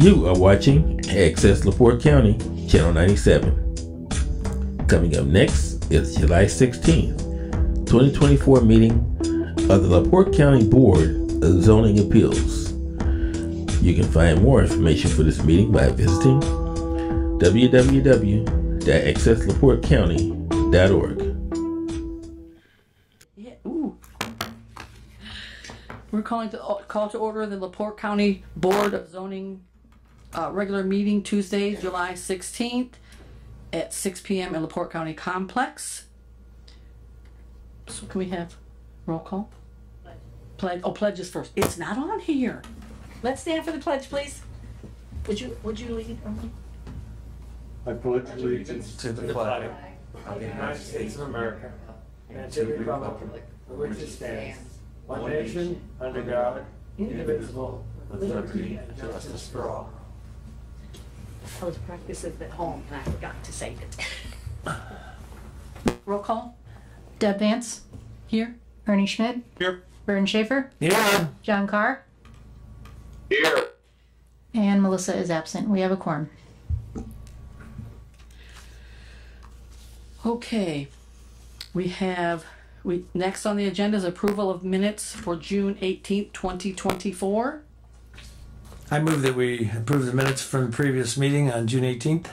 You are watching Access LaPorte County, Channel 97. Coming up next is July 16th, 2024 meeting of the LaPorte County Board of Zoning Appeals. You can find more information for this meeting by visiting www.accesslaportecounty.org. We're calling to call to order the LaPorte County Board of Zoning regular meeting Tuesday, July 16th at 6 p.m. in LaPorte County Complex. So can we have roll call? Pledge. Oh, pledge is first. It's not on here. Let's stand for the pledge, please. Would you lead? I pledge allegiance to the flag of the United States of America and to the republic for which it stands, one nation, under God, indivisible, with liberty and justice for all. I was practicing at home and I forgot to say it. Roll call. Deb Vance. Here. Ernie Schmidt. Here. Vern Schaefer. Yeah. John Carr. Here. And Melissa is absent. We have a quorum. Okay. Next on the agenda is approval of minutes for June 18th, 2024. I move that we approve the minutes from the previous meeting on June 18th.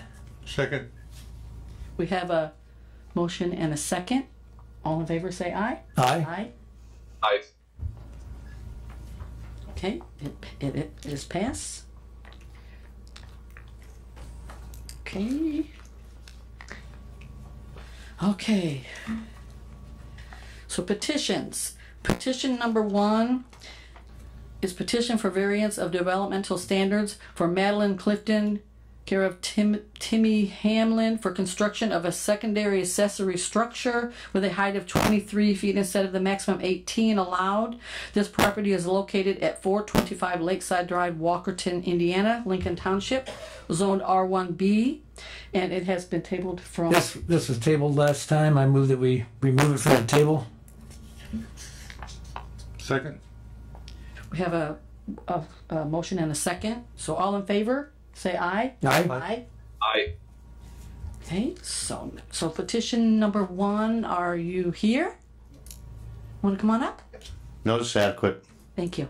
Second. We have a motion and a second. All in favor say aye. Aye. Aye. Aye. Okay, it is passed. Okay. Okay. So petitions. Petition number 1 is petition for variance of developmental standards for Madeline Clifton, care of Timmy Hamlin, for construction of a secondary accessory structure with a height of 23 feet instead of the maximum 18 allowed. This property is located at 425 Lakeside Drive, Walkerton, Indiana, Lincoln Township, zoned R1B, and it has been tabled from... This was tabled last time. I move that we remove it from the table. Second. We have a motion and a second. So all in favor, say aye. Aye. Aye. Aye. Okay, so petition number 1, are you here? Want to come on up? No, just adequate. Thank you.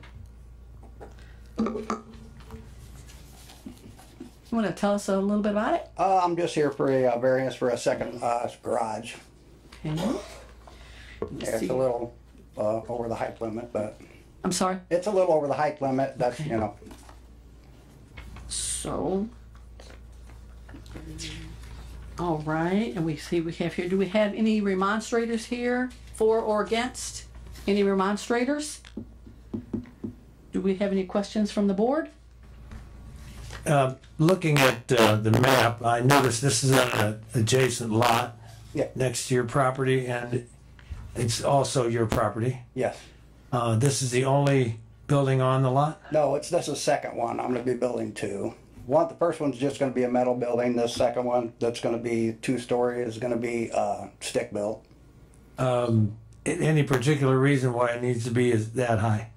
You want to tell us a little bit about it? I'm just here for a variance for a second garage. Okay. Yeah, it's a little over the height limit, but I'm sorry? it's a little over the height limit. That's, Okay. you know. So, all right, and we see we have here, do we have any remonstrators here, for or against? Any remonstrators? Do we have any questions from the board? Looking at the map, I noticed this is an adjacent lot Yeah. next to your property, and it's also your property. Yes. This is the only building on the lot? No, this is the second one. I'm going to be building 2. The first one's just going to be a metal building. The second one, that's going to be 2-story, is going to be stick built. Any particular reason why it needs to be that high?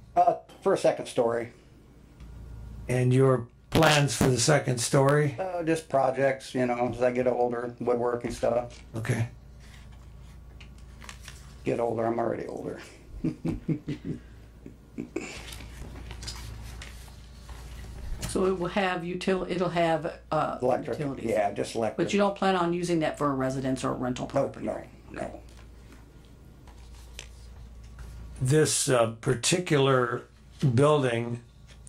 For a second story. And your plans for the second story? Just projects, you know, as I get older, woodworking stuff. Okay. Get older, I'm already older. So it will have it'll have Electric, utilities. yeah, just electric. But you don't plan on using that for a residence or a rental Nope, property? no. This particular building,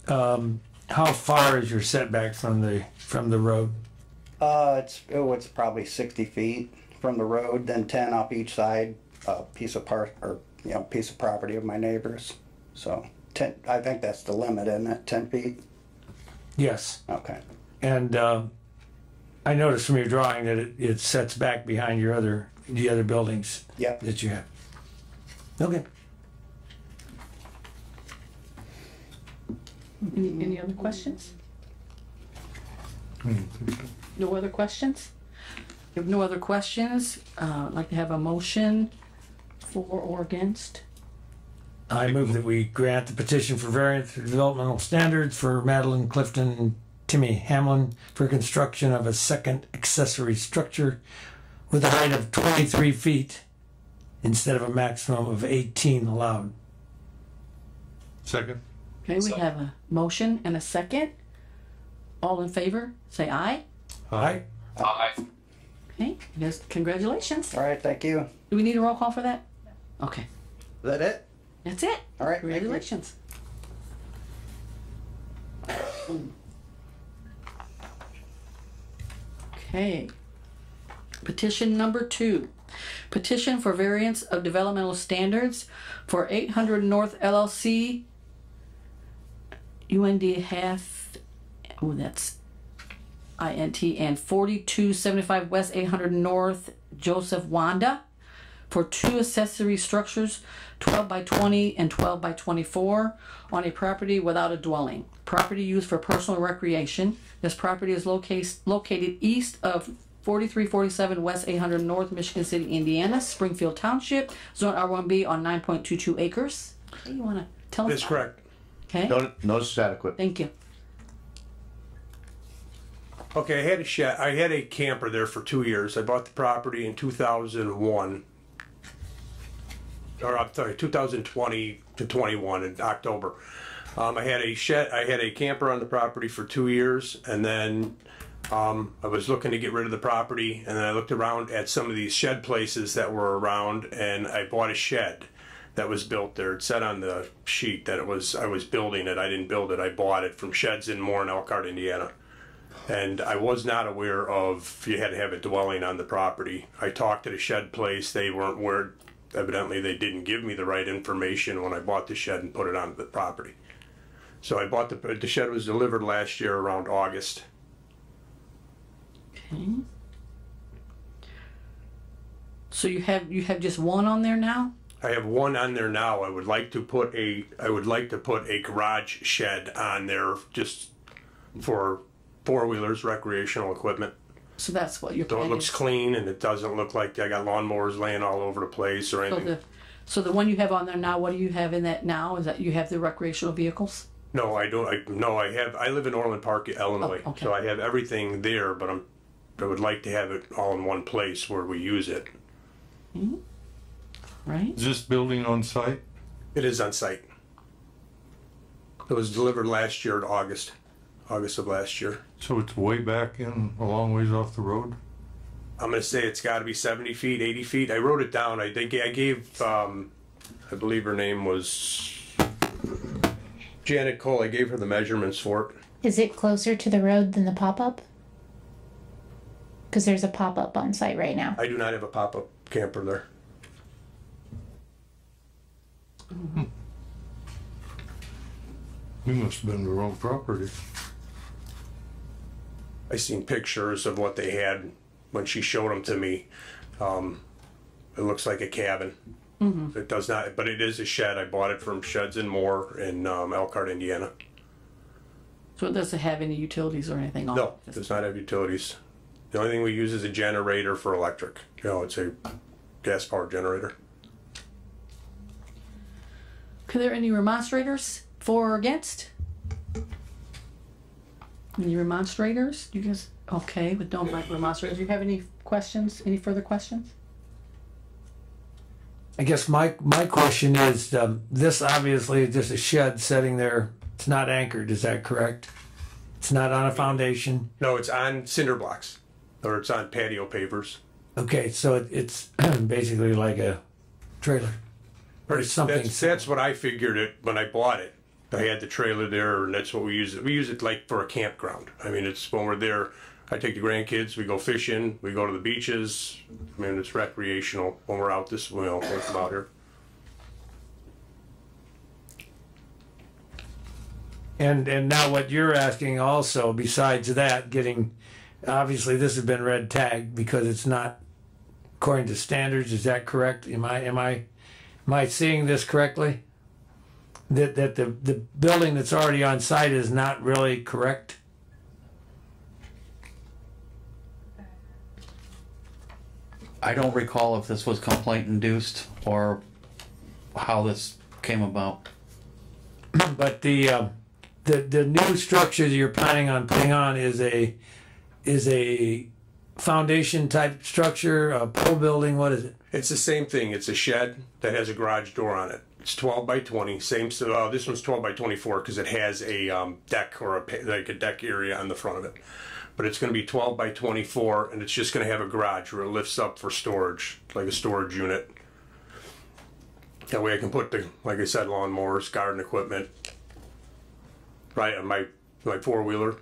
how far is your setback from the road? It's probably 60 feet from the road, then 10 off each side, piece of property of my neighbors. So 10, I think that's the limit, isn't it? 10 feet? Yes. Okay. And I noticed from your drawing that it sets back behind the other buildings Yep. that you have. Okay. Any other questions? No other questions? If no other questions, I'd like to have a motion for or against. I move that we grant the petition for variance for developmental standards for Madeline Clifton Timmy Hamlin for construction of a second accessory structure with a height of 23 feet instead of a maximum of 18 allowed. Second. Okay, we have a motion and a second. All in favor, say aye. Aye. Okay, yes, congratulations. All right, thank you. Do we need a roll call for that? Okay, Is that it? that's it. All right, thank you. Congratulations. Okay. Petition number 2. Petition for variance of developmental standards for 800 North LLC, UND half, oh, that's INT, and 4275 West 800 North Joseph Wanda for 2 accessory structures, 12 by 20 and 12 by 24, on a property without a dwelling. Property used for personal recreation. This property is located east of 4347 West 800 North, Michigan City, Indiana, Springfield Township, Zone R1B on 9.22 acres. Okay, you want to tell us? That's correct. Okay, Notice is adequate. thank you. Okay, I had a shed. I had a camper there for 2 years. I bought the property in 2001, or I'm sorry, 2020 to 21 in October. I had a shed. I had a camper on the property for 2 years, and then I was looking to get rid of the property, and then I looked around at some of these shed places that were around, and I bought a shed that was built there. It said on the sheet that I was building it. I didn't build it. I bought it from Sheds in Moore in Elkhart, Indiana. And I was not aware of you had to have a dwelling on the property. I talked to the shed place. They weren't aware. Evidently, they didn't give me the right information when I bought the shed and put it on the property. So I bought the shed was delivered last year around August. Okay. So you have just one on there now? I have one on there now. I would like to put a garage shed on there just for four-wheelers, recreational equipment. So that's what you're So it planning. looks clean and it doesn't look like I got lawnmowers laying all over the place or anything. So the one you have on there now, what do you have in that now? Is that you have the recreational vehicles? No, I don't. I live in Orland Park, Illinois. Oh, okay. So I have everything there, but I would like to have it all in one place where we use it. Mm-hmm. Right? Is this building on site? It is on site. It was delivered last year in August of last year. So it's way back in, a long ways off the road? I'm gonna say it's gotta be 70 feet, 80 feet. I wrote it down. I gave, I believe her name was Janet Cole. I gave her the measurements for it. Is it closer to the road than the pop-up? Because there's a pop-up on site right now. I do not have a pop-up camper there. We must have been the wrong property. I seen pictures of what they had when she showed them to me. It looks like a cabin. Mm-hmm. It does not, but it is a shed. I bought it from Sheds and Moore in Elkhart, Indiana. So it doesn't have any utilities or anything on No, it? it does not have utilities. The only thing we use is a generator for electric. It's a gas-powered generator. Are there any remonstrators for or against? Any remonstrators? You guys okay with no remonstrators? Do you have any questions? Any further questions? I guess my question is, this obviously is just a shed sitting there. It's not anchored, is that correct? It's not on a foundation? No, it's on cinder blocks, or it's on patio pavers. Okay, so it's basically like a trailer. Or something. That's what I figured it when I bought it. I had the trailer there, and that's what we use it. We use it like for a campground. I mean, it's when we're there. I take the grandkids. We go fishing. We go to the beaches. I mean, it's recreational when we're out this. We don't think about here. And now what you're asking also, besides that, obviously this has been red tagged because it's not according to standards. Is that correct? Am I seeing this correctly? That the building that's already on site is not really correct? I don't recall if this was complaint induced this came about. But this the new structure that you're planning on putting on is a foundation type structure, a pole building, what is it? It's the same thing. It's a shed that has a garage door on it. It's 12 by 20. Same. So this one's 12 by 24 because it has a deck or like a deck area on the front of it. But it's going to be 12 by 24, and it's just going to have a garage where it lifts up for storage, like a storage unit. That way I can put like I said, lawnmowers, garden equipment, right on my four-wheeler.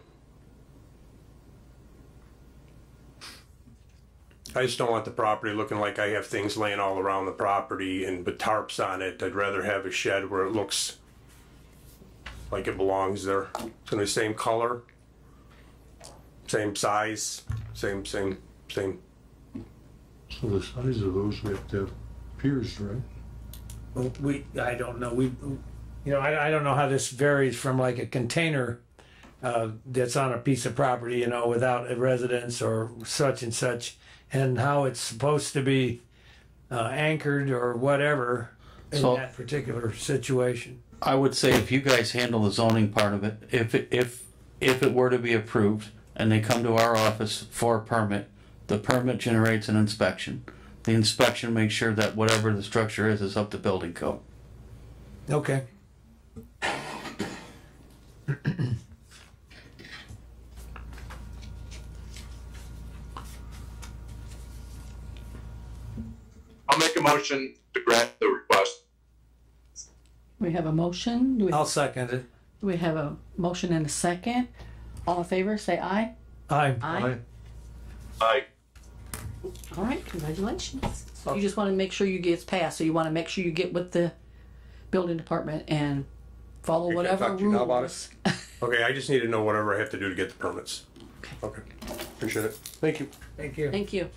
I just don't want the property looking like I have things laying all around the property and with tarps on it. I'd rather have a shed where it looks like it belongs there. It's going to be the same color, same size, same. So the size of those, we have to have piers, right? Well, I don't know. I don't know how this varies from like a container that's on a piece of property, without a residence or such and such, and how it's supposed to be anchored or whatever in that particular situation. I would say if you guys handle the zoning part of it, if it were to be approved and they come to our office for a permit, the permit generates an inspection. The inspection makes sure that whatever the structure is up to building code. Okay. I'll make a motion to grant the request. We have a motion. I'll second it. We have a motion and a second. All in favor, say aye. Aye. Aye. Aye. All right, congratulations. So you just want to make sure you get passed. So you want to make sure you get with the building department and follow whatever talk to you now about rules. Okay, I just need to know whatever I have to do to get the permits. Okay. Appreciate it. Thank you. Thank you. Thank you.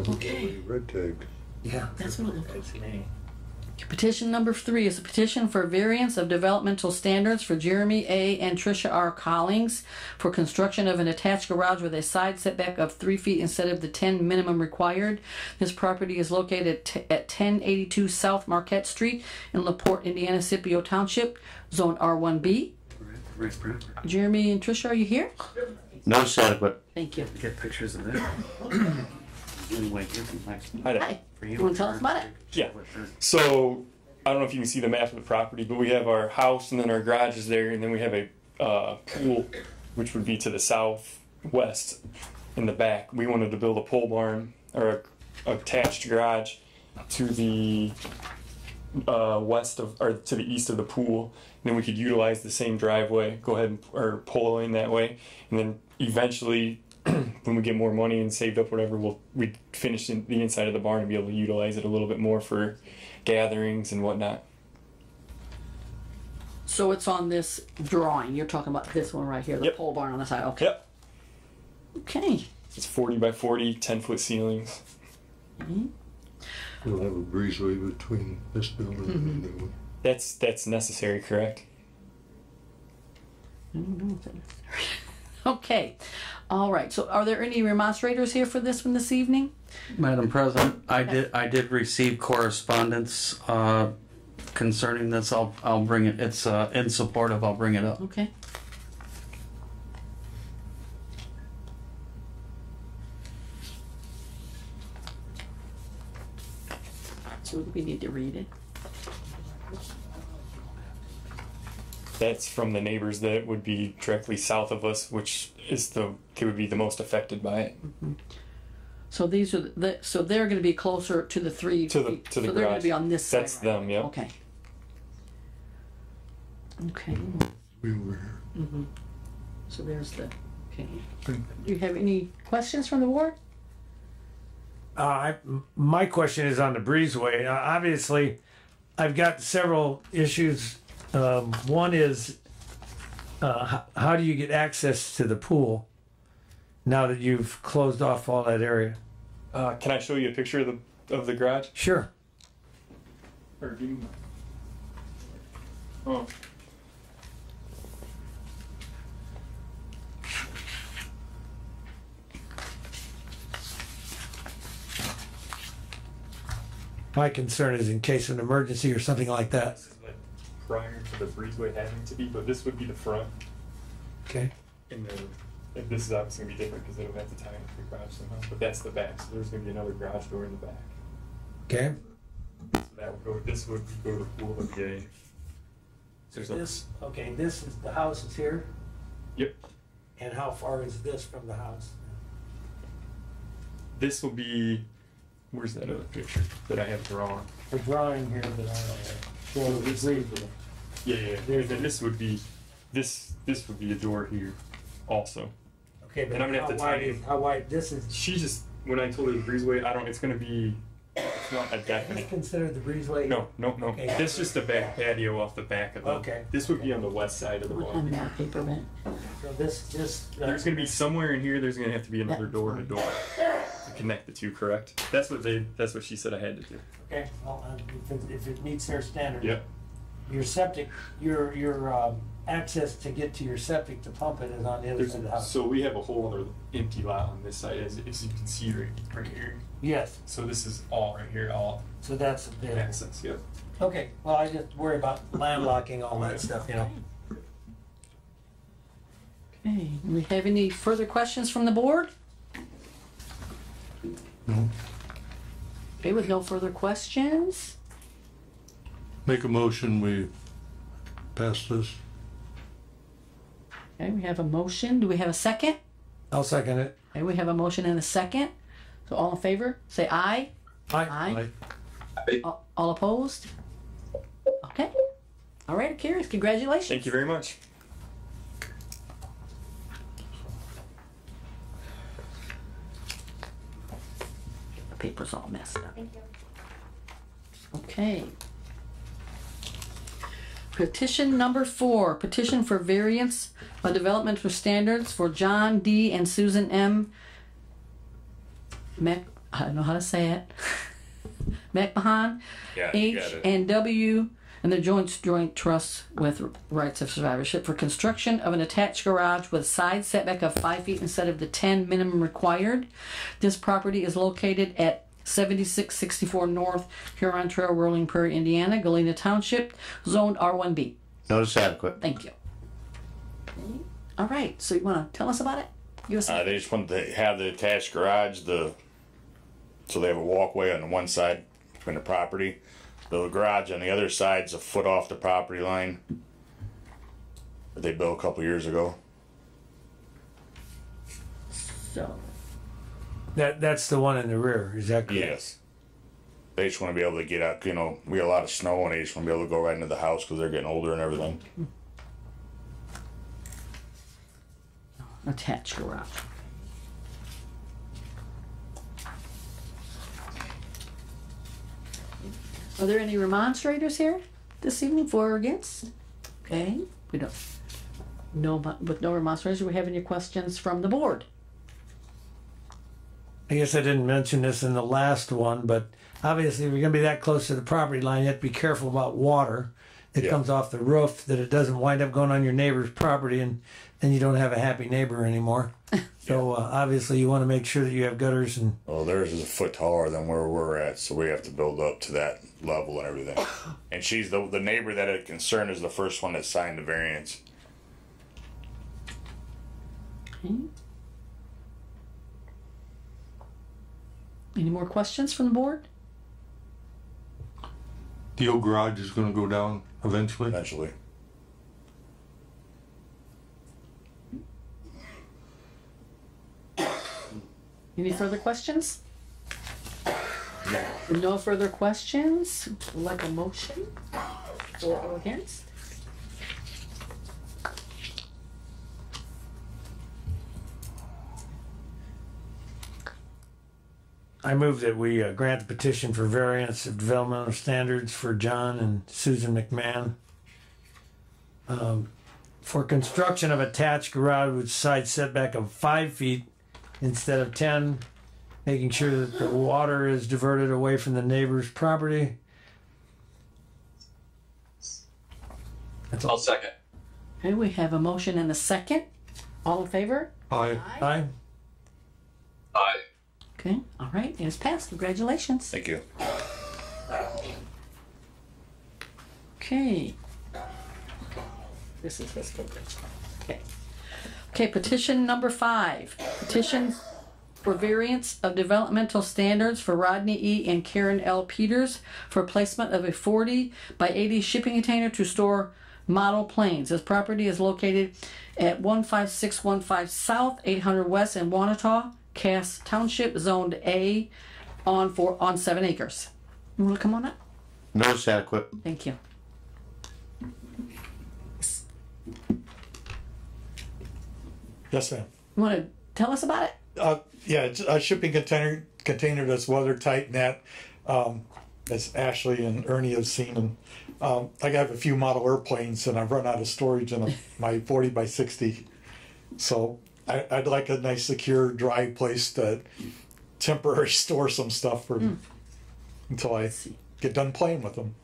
Okay. Red tag. Yeah. That's what it looks like. Petition number 3 is a petition for variance of developmental standards for Jeremy A. and Tricia R. Collings for construction of an attached garage with a side setback of 3 feet instead of the 10 minimum required. This property is located at 1082 South Marquette Street in LaPorte, Indiana, Scipio Township, Zone R1B. Jeremy and Tricia, are you here? No said, but Thank you. get pictures of it. Hi. You want to tell us about it? Yeah. So I don't know if you can see the map of the property, but we have our house and then our garage is there, and then we have a pool, which would be to the southwest in the back. We wanted to build a pole barn or a attached garage to the west of or to the east of the pool. And then we could utilize the same driveway, go ahead or pull in that way, and then eventually, when we get more money and saved up whatever, we'd finish the inside of the barn and be able to utilize it a little bit more for gatherings and whatnot. So it's on this drawing. You're talking about this one right here, the Yep. pole barn on the side. Okay. Yep. Okay. It's 40 by 40, 10-foot ceilings. We'll have a breezeway between this building and the new one. That's necessary, correct? I don't know if that is. Okay. All right. So are there any remonstrators here for this one this evening? Madam President, I did receive correspondence concerning this. I'll bring it. It's in support of. I'll bring it up. Okay. So we need to read it. That's from the neighbors that would be directly south of us, which is they would be the most affected by it. Mm-hmm. So these are so they're going to be closer to the 3 To the feet. to So the they're going garage. to be on this side. That's them, yeah. Okay. Okay. We over here. Mm-hmm. So there's the. Okay. Do you have any questions from the board? My question is on the breezeway. Obviously, I've got several issues. One is, how do you get access to the pool now that you've closed off all that area? Can I show you a picture of the garage? Sure. Or do you... Oh. My concern is in case of an emergency or something like that. prior to the breezeway having to be, but this would be the front. Okay. And this is obviously gonna be different because they don't have to tie into the garage somehow, but that's the back, so there's gonna be another garage door in the back. Okay. So that would go, this would go to the pool of the A. So This, okay, this is, the house is here, Yep. and how far is this from the house? This will be, where's that other picture that I have drawn? The drawing here that I show this Yeah, and this would be, this would be a door here also. Okay, but And I'm gonna have to tie it. how wide, this is, She just, when I told her the breezeway, it's gonna be, it's not a is definite. considered the breezeway? No. Okay. This is just a back patio off the back of the. Okay. This would be on the west side of the wall. On that paper, man. So this, There's gonna be somewhere in here, there's gonna have to be another door to door to connect the two, correct? That's what she said I had to do. okay, well, if it meets their standard. Yep. Your septic, your access to get to your septic to pump it is on the other side of the house. So we have a whole other empty lot on this side, as you can see right here. Yes, So this is all right here, all so that's available. access, yep. Okay, well, I just worry about landlocking, all that stuff, you know. Okay, do we have any further questions from the board? No. Okay, with no further questions, Make a motion, we pass this. okay, we have a motion. Do we have a second? I'll second it. Okay, we have a motion and a second. So all in favor, say aye. Aye. All opposed? Okay. All right, it carries. Congratulations. Thank you very much. The paper's all messed up. Okay. Petition number 4, petition for variance of developmental standards for John D. and Susan M. I don't know how to say it. McMahon, Yeah, you got H it. and W, and the joint trust with rights of survivorship for construction of an attached garage with side setback of 5 feet instead of the 10 minimum required. This property is located at 7664 North Huron Trail, Rolling Prairie, Indiana, Galena Township, zoned R1B. Notice adequate. Thank you. All right, so you want to tell us about it? Give us They just want to have the attached garage, so they have a walkway on the one side between the property. The garage on the other side's a foot off the property line that they built a couple years ago. so. That's the one in the rear, is that correct? Yes. They just want to be able to get out, we got a lot of snow and they just want to be able to go right into the house because they're getting older and everything. Attached garage. Are there any remonstrators here this evening, for or against? Okay, we don't. No, with no remonstrators, do we have any questions from the board? I guess I didn't mention this in the last one, but obviously if you're gonna be that close to the property line, you have to be careful about water that Yeah. comes off the roof, that it doesn't wind up going on your neighbor's property and then you don't have a happy neighbor anymore. So obviously you wanna make sure that you have gutters and, Well, theirs is a foot taller than where we're at, so we have to build up to that level and everything. And she's the neighbor that had concern is the first one that signed the variance. Okay. Any more questions from the board? The old garage is gonna go down eventually. Eventually. Any further questions? No further questions, like a motion for or against? I move that we grant the petition for variance of developmental standards for John and Susan McMahon for construction of attached garage with side setback of 5 feet instead of 10, making sure that the water is diverted away from the neighbor's property. That's all. I'll second. Okay, we have a motion and a second. All in favor? Aye. Aye. Aye. Okay, all right, it is passed. Congratulations. Thank you. Okay. This is his favorite. Okay. Okay, petition number 5. Petition for variance of developmental standards for Rodney E. and Karen L. Peters for placement of a 40 by 80 shipping container to store model planes. This property is located at 15615 South, 800 West in Wanata, Cass Township, zoned A on 7 acres. You want to come on up? No, it's adequate. Thank you. Yes, ma'am. You want to tell us about it? Yeah, it's a shipping container that's weathertight and that, as Ashley and Ernie have seen. And I have a few model airplanes and I've run out of storage in my 40 by 60. So I'd like a nice, secure, dry place to temporarily store some stuff for until I get done playing with them.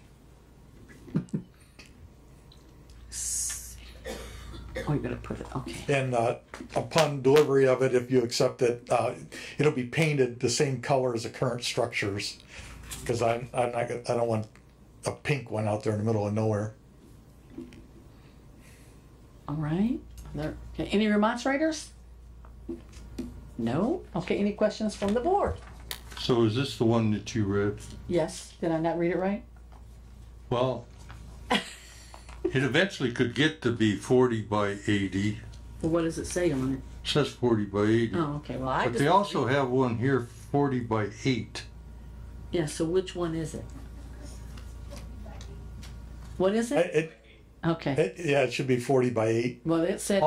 Oh, you're gonna put it, okay. And upon delivery of it, if you accept it, it'll be painted the same color as the current structures, because I don't want a pink one out there in the middle of nowhere. All right. There, okay. Any remonstrators? No? Okay, any questions from the board? So is this the one that you read? Yes, did I not read it right? Well, it eventually could get to be 40 by 80. Well, what does it say on it? It says 40 by 80. Oh, okay, well, I But they also have one here, 40 by 8. Yeah, so which one is it? What is it? Okay. Yeah, it should be 40 by 8. Well, it said,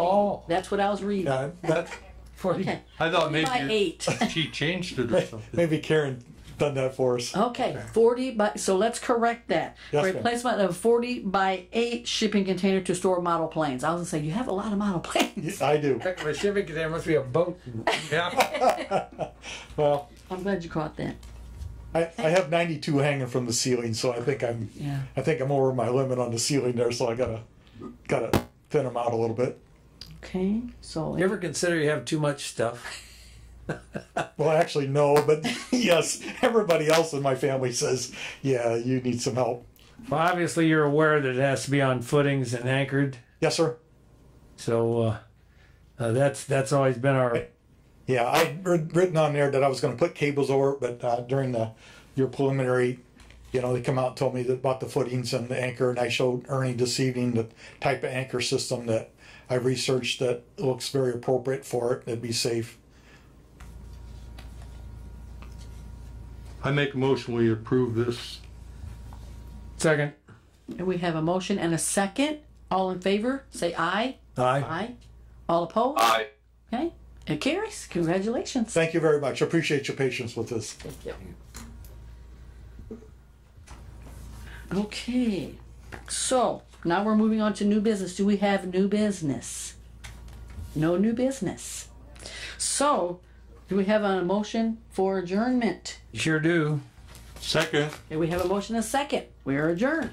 that's what I was reading. Yeah, that 40. Okay. I thought 40 by maybe 8. she changed it or something. Maybe Karen done that for us. Okay, 40 by, so let's correct that. Yes, For ma'am. replacement of 40 by 8 shipping container to store model planes. I was gonna say, you have a lot of model planes. I do. A shipping container must be a boat. Yeah. Well, I'm glad you caught that. I have 92 hanging from the ceiling, so I think I'm over my limit on the ceiling there, so I gotta thin them out a little bit. Okay, so. You ever consider you have too much stuff? Well, actually, no, but yes, everybody else in my family says, yeah, you need some help. Well, obviously you're aware that it has to be on footings and anchored. Yes, sir. So that's always been our. Yeah, I'd written on there that I was going to put cables over it, but during your preliminary, they come out and told me about the footings and the anchor, and I showed Ernie this evening the type of anchor system that I researched that looks very appropriate for it. It'd be safe. I make a motion we approve this. Second. And we have a motion and a second. All in favor, say aye. Aye. Aye. All opposed? Aye. Okay, it carries. Congratulations. Thank you very much. I appreciate your patience with this. Thank you. Okay, so now we're moving on to new business. Do we have new business? No new business. So, do we have a motion for adjournment? You sure do. Second. Okay, we have a motion and a second. We are adjourned.